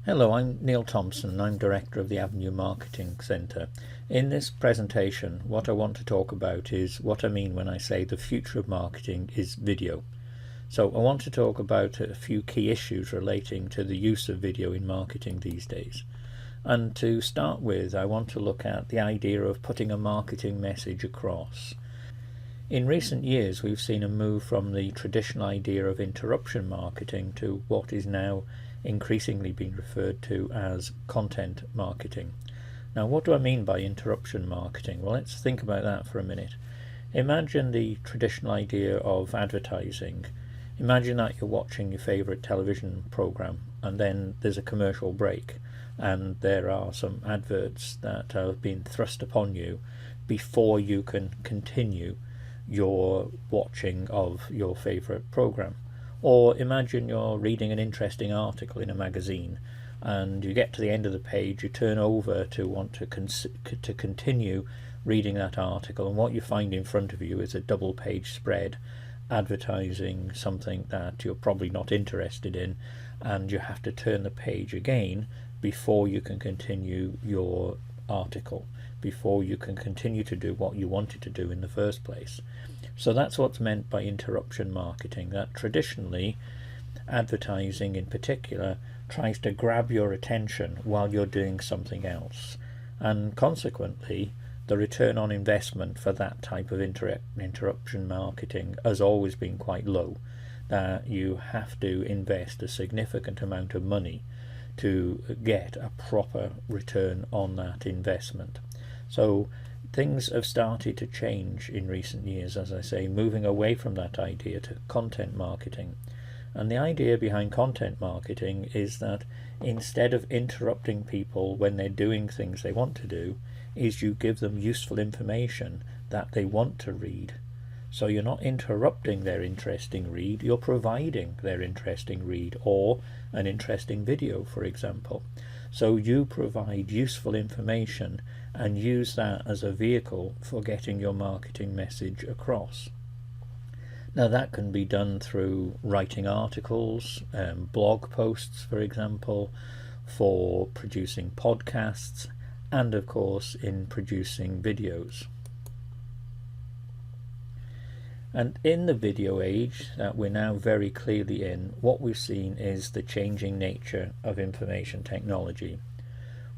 Hello, I'm Neil Thompson. I'm Director of the Avenue Marketing Centre. In this presentation, what I want to talk about is what I mean when I say the future of marketing is video. So I want to talk about a few key issues relating to the use of video in marketing these days. And to start with, I want to look at the idea of putting a marketing message across. In recent years, we've seen a move from the traditional idea of interruption marketing to what is now increasingly being referred to as content marketing. Now, what do I mean by interruption marketing? Well, let's think about that for a minute. Imagine the traditional idea of advertising. Imagine that you're watching your favorite television program and then there's a commercial break and there are some adverts that have been thrust upon you before you can continue your watching of your favorite program. Or imagine you're reading an interesting article in a magazine and you get to the end of the page, you turn over to want to continue reading that article, and what you find in front of you is a double page spread advertising something that you're probably not interested in, and you have to turn the page again before you can continue your article, before you can continue to do what you wanted to do in the first place. So that's what's meant by interruption marketing, that traditionally advertising in particular tries to grab your attention while you're doing something else, and consequently the return on investment for that type of interruption marketing has always been quite low, that you have to invest a significant amount of money to get a proper return on that investment. So things have started to change in recent years, as I say, moving away from that idea to content marketing. And the idea behind content marketing is that instead of interrupting people when they're doing things they want to do, is you give them useful information that they want to read. So you're not interrupting their interesting read, you're providing their interesting read, or an interesting video, for example. So you provide useful information and use that as a vehicle for getting your marketing message across. Now that can be done through writing articles, blog posts, for example, for producing podcasts, and of course in producing videos. And in the video age that we're now very clearly in, what we've seen is the changing nature of information technology.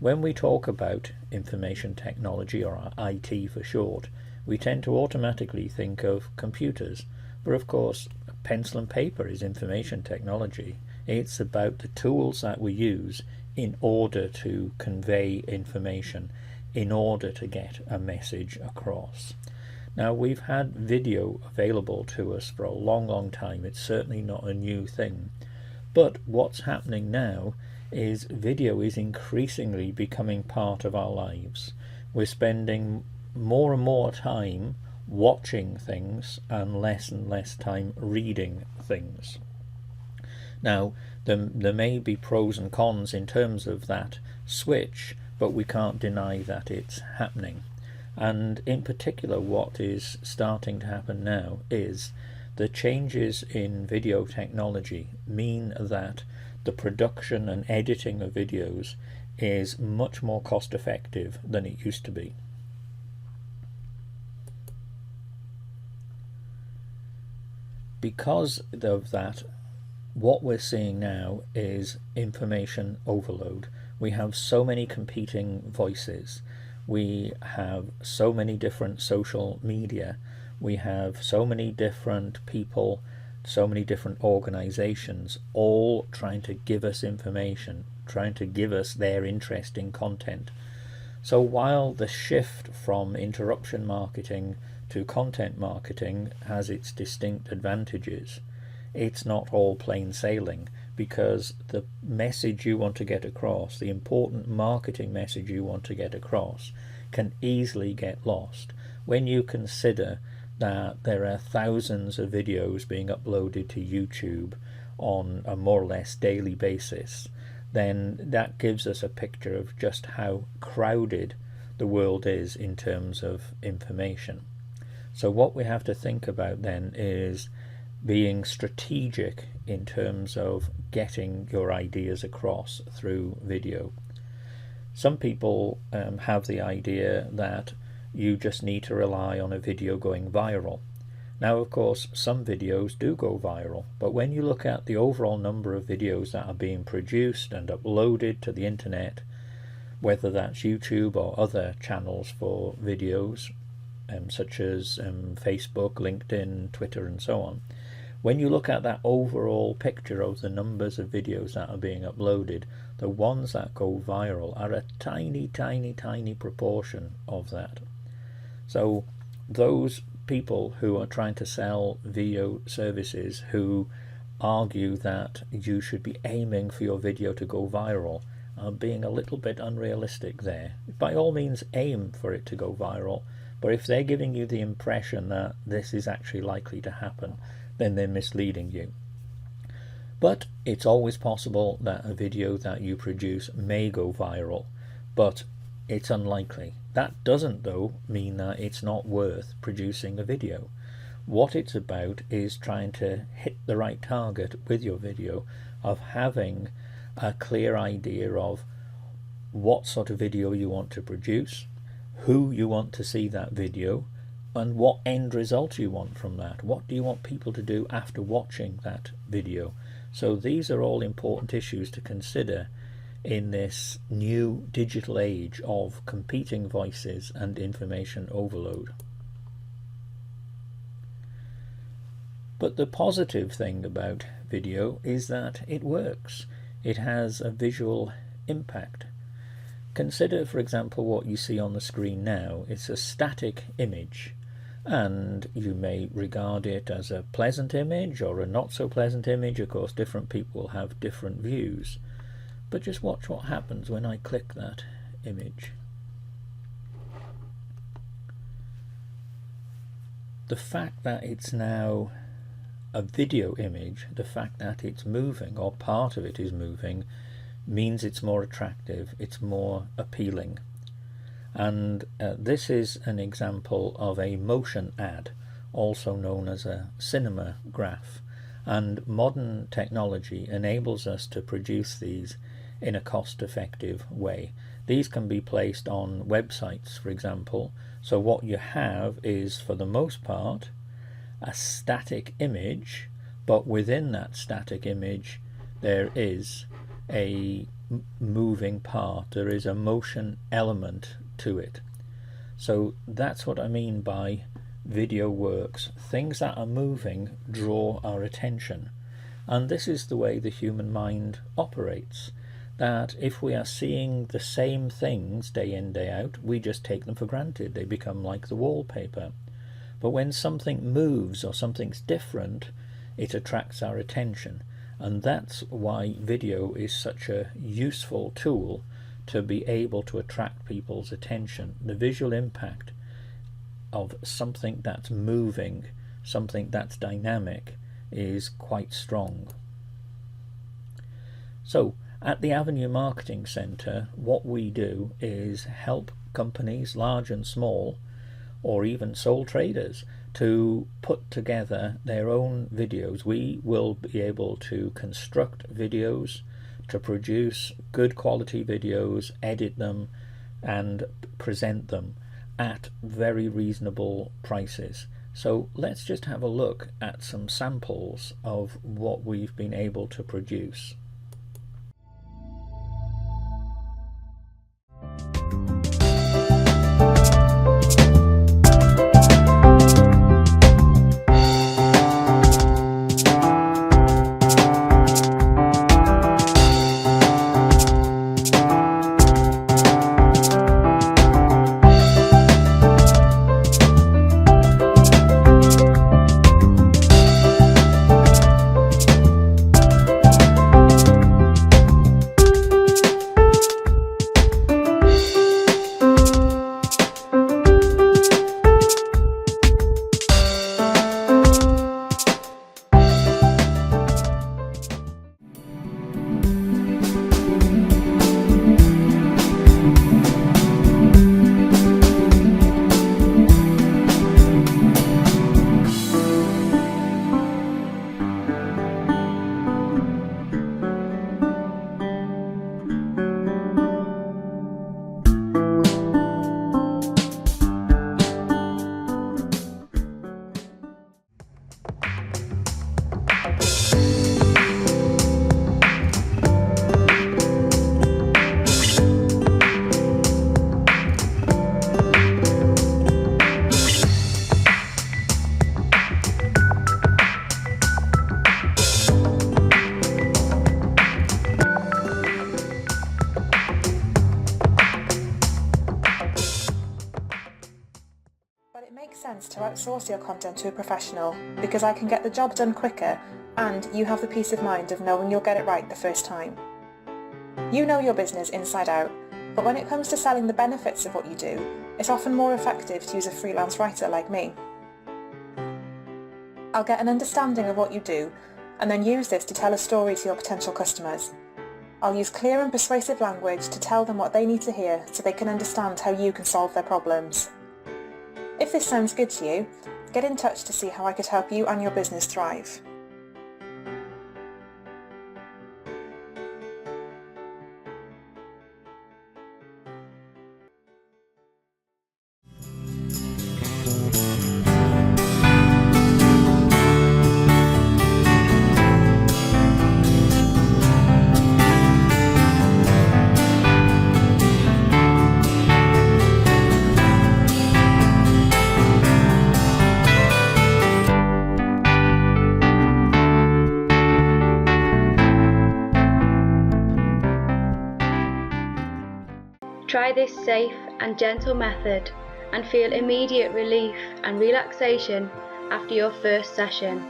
When we talk about information technology, or IT for short, we tend to automatically think of computers. But of course, pencil and paper is information technology. It's about the tools that we use in order to convey information, in order to get a message across. Now, we've had video available to us for a long time. It's certainly not a new thing. But what's happening now is video is increasingly becoming part of our lives. We're spending more and more time watching things and less time reading things. Now, there may be pros and cons in terms of that switch, but we can't deny that it's happening. And in particular, what is starting to happen now is the changes in video technology mean that the production and editing of videos is much more cost effective than it used to be. Because of that, what we're seeing now is information overload. We have so many competing voices. We have so many different social media. We have so many different people, so many different organizations, all trying to give us information, trying to give us their interesting content. So while the shift from interruption marketing to content marketing has its distinct advantages, it's not all plain sailing, because the message you want to get across, the important marketing message you want to get across, can easily get lost when you consider that there are thousands of videos being uploaded to YouTube on a more or less daily basis. Then that gives us a picture of just how crowded the world is in terms of information. So what we have to think about then is being strategic in terms of getting your ideas across through video. Some people have the idea that you just need to rely on a video going viral. Now, of course, some videos do go viral, but when you look at the overall number of videos that are being produced and uploaded to the internet, whether that's YouTube or other channels for videos, such as Facebook, LinkedIn, Twitter, and so on, when you look at that overall picture of the numbers of videos that are being uploaded, the ones that go viral are a tiny, tiny, tiny proportion of that. So those people who are trying to sell video services, who argue that you should be aiming for your video to go viral, are being a little bit unrealistic there. By all means, aim for it to go viral, but if they're giving you the impression that this is actually likely to happen, then they're misleading you. But it's always possible that a video that you produce may go viral, but it's unlikely. That doesn't, though, mean that it's not worth producing a video. What it's about is trying to hit the right target with your video, of having a clear idea of what sort of video you want to produce, who you want to see that video, and what end result you want from that. What do you want people to do after watching that video? So these are all important issues to consider in this new digital age of competing voices and information overload. But the positive thing about video is that it works. It has a visual impact. Consider, for example, what you see on the screen now. It's a static image, and you may regard it as a pleasant image or a not so pleasant image. Of course, different people will have different views. But just watch what happens when I click that image. The fact that it's now a video image, the fact that it's moving, or part of it is moving, means it's more attractive, it's more appealing. And this is an example of a motion ad, also known as a cinema graph. And modern technology enables us to produce these in a cost-effective way. These can be placed on websites, for example. So what you have is, for the most part, a static image, but within that static image there is a moving part, there is a motion element to it. So that's what I mean by video works. Things that are moving draw our attention, and this is the way the human mind operates, that if we are seeing the same things day in, day out, we just take them for granted. They become like the wallpaper. But when something moves or something's different, it attracts our attention. And that's why video is such a useful tool to be able to attract people's attention. The visual impact of something that's moving, something that's dynamic, is quite strong. So at the Avenue Marketing Centre, what we do is help companies, large and small, or even sole traders, to put together their own videos. We will be able to construct videos, to produce good quality videos, edit them, and present them at very reasonable prices. So let's just have a look at some samples of what we've been able to produce. to outsource your content to a professional because I can get the job done quicker and you have the peace of mind of knowing you'll get it right the first time. You know your business inside out, but when it comes to selling the benefits of what you do, it's often more effective to use a freelance writer like me. I'll get an understanding of what you do and then use this to tell a story to your potential customers. I'll use clear and persuasive language to tell them what they need to hear so they can understand how you can solve their problems. If this sounds good to you, get in touch to see how I could help you and your business thrive. Try this safe and gentle method and feel immediate relief and relaxation after your first session.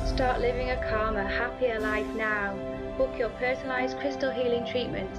Start living a calmer, happier life now. Book your personalised crystal healing treatment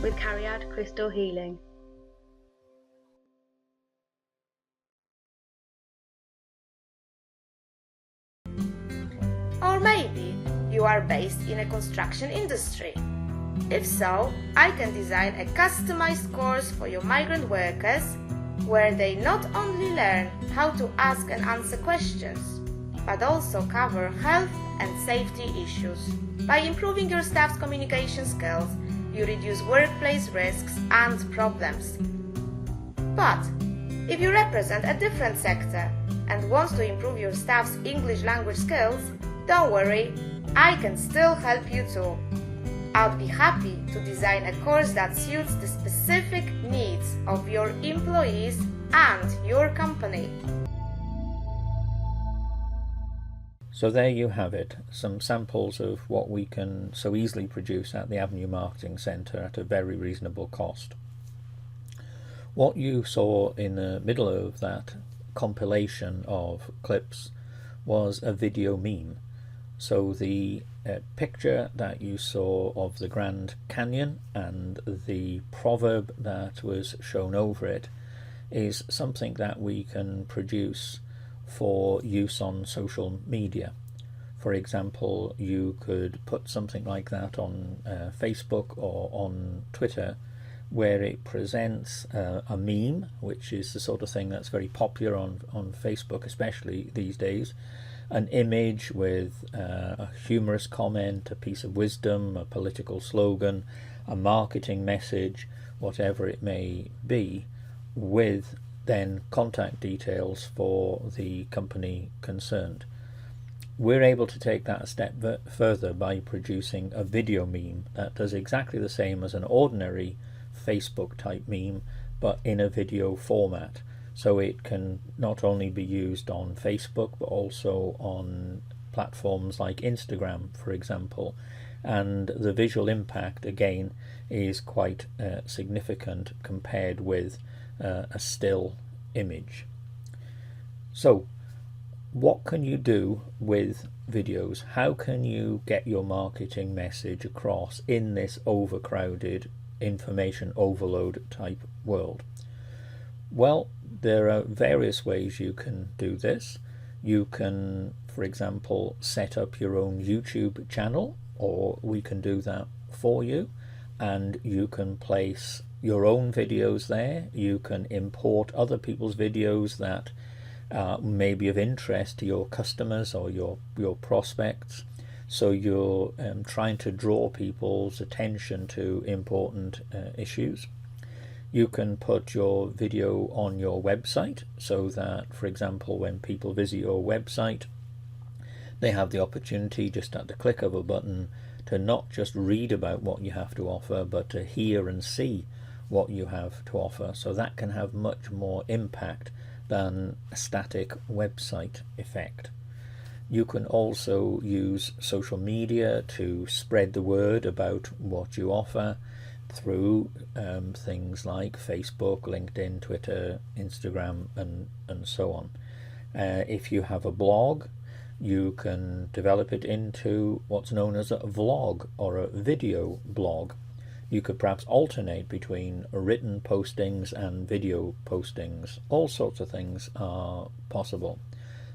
with Cariad Crystal Healing. Or maybe you are based in a construction industry. If so, I can design a customized course for your migrant workers where they not only learn how to ask and answer questions, but also cover health and safety issues. By improving your staff's communication skills, you reduce workplace risks and problems. But if you represent a different sector and want to improve your staff's English language skills, don't worry, I can still help you too. I'll be happy to design a course that suits the specific needs of your employees and your company. So there you have it, some samples of what we can so easily produce at the Avenue Marketing Centre at a very reasonable cost. What you saw in the middle of that compilation of clips was a video meme. So the picture that you saw of the Grand Canyon and the proverb that was shown over it is something that we can produce for use on social media. For example, you could put something like that on Facebook or on Twitter, where it presents a meme, which is the sort of thing that's very popular on Facebook, especially these days, an image with a humorous comment, a piece of wisdom, a political slogan, a marketing message, whatever it may be, with then contact details for the company concerned. We're able to take that a step further by producing a video meme that does exactly the same as an ordinary Facebook type meme, but in a video format. So it can not only be used on Facebook, but also on platforms like Instagram, for example. And the visual impact, again, is quite significant compared with a still image. So what can you do with videos? How can you get your marketing message across in this overcrowded information overload type world? Well, there are various ways you can do this. You can, for example, set up your own YouTube channel, or we can do that for you, and you can place your own videos there. You can import other people's videos that may be of interest to your customers or your prospects. So you're trying to draw people's attention to important issues. You can put your video on your website so that, for example, when people visit your website, they have the opportunity just at the click of a button to not just read about what you have to offer, but to hear and see what you have to offer. So that can have much more impact than a static website effect. You can also use social media to spread the word about what you offer. through things like Facebook, LinkedIn, Twitter, Instagram, and so on. If you have a blog, you can develop it into what's known as a vlog or a video blog. You could perhaps alternate between written postings and video postings. All sorts of things are possible.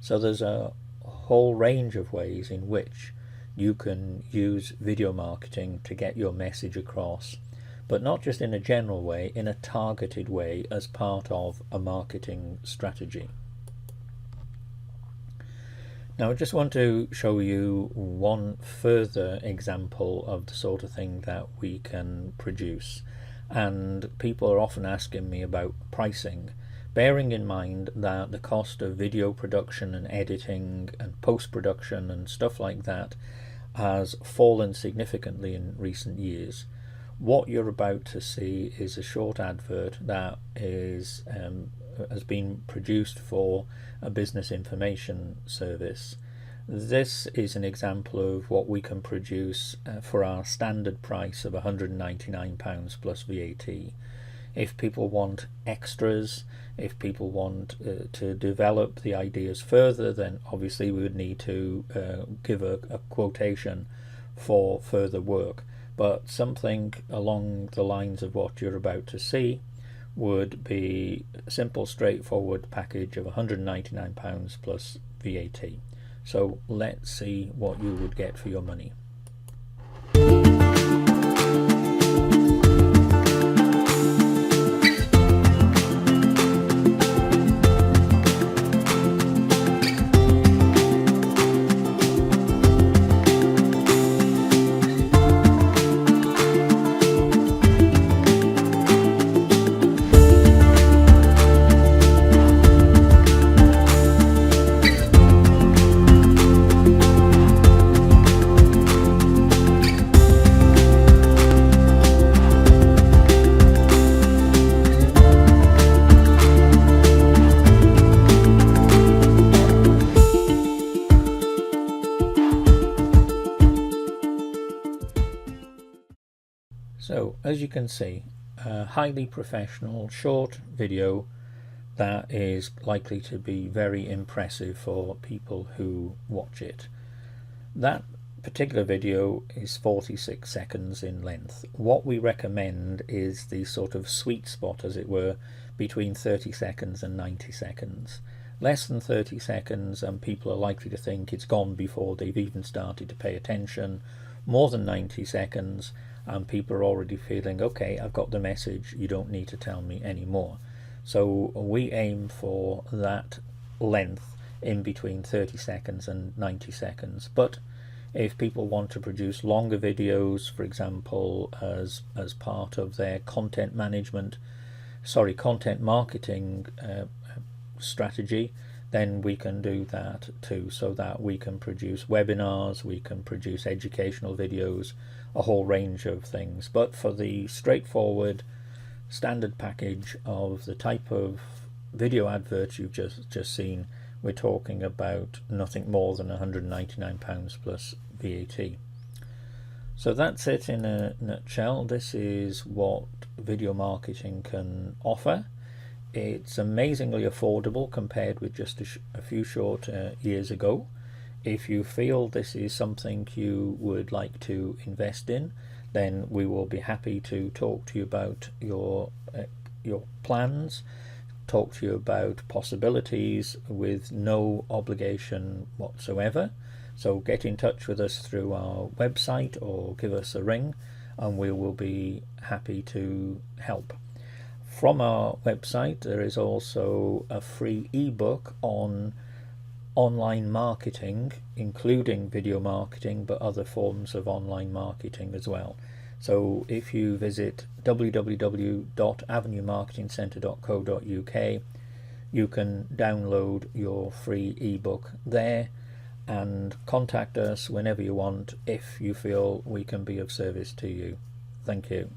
So there's a whole range of ways in which you can use video marketing to get your message across, but not just in a general way, in a targeted way as part of a marketing strategy. Now I just want to show you one further example of the sort of thing that we can produce, and people are often asking me about pricing, bearing in mind that the cost of video production and editing and post-production and stuff like that has fallen significantly in recent years. What you're about to see is a short advert that is has been produced for a business information service. This is an example of what we can produce for our standard price of £199 plus VAT. If people want extras, if people want to develop the ideas further, then obviously we would need to give a quotation for further work. But something along the lines of what you're about to see would be a simple, straightforward package of £199 plus VAT. So let's see what you would get for your money. So as you can see, a highly professional short video that is likely to be very impressive for people who watch it. That particular video is 46 seconds in length. What we recommend is the sort of sweet spot, as it were, between 30 seconds and 90 seconds. Less than 30 seconds and people are likely to think it's gone before they've even started to pay attention. More than 90 seconds and people are already feeling, okay, I've got the message, you don't need to tell me anymore. So we aim for that length in between 30 seconds and 90 seconds. But if people want to produce longer videos, for example, as part of their content marketing strategy, then we can do that too, so that we can produce webinars, we can produce educational videos, a whole range of things. But for the straightforward standard package of the type of video advert you've just seen, we're talking about nothing more than £199 plus VAT. So that's it in a nutshell. This is what video marketing can offer. It's amazingly affordable compared with just a few short years ago. If you feel this is something you would like to invest in, then we will be happy to talk to you about your plans, talk to you about possibilities with no obligation whatsoever. So get in touch with us through our website or give us a ring and we will be happy to help. From our website there is also a free ebook on online marketing, including video marketing, but other forms of online marketing as well. So if you visit www.avenuemarketingcentre.co.uk, you can download your free ebook there and contact us whenever you want if you feel we can be of service to you. Thank you.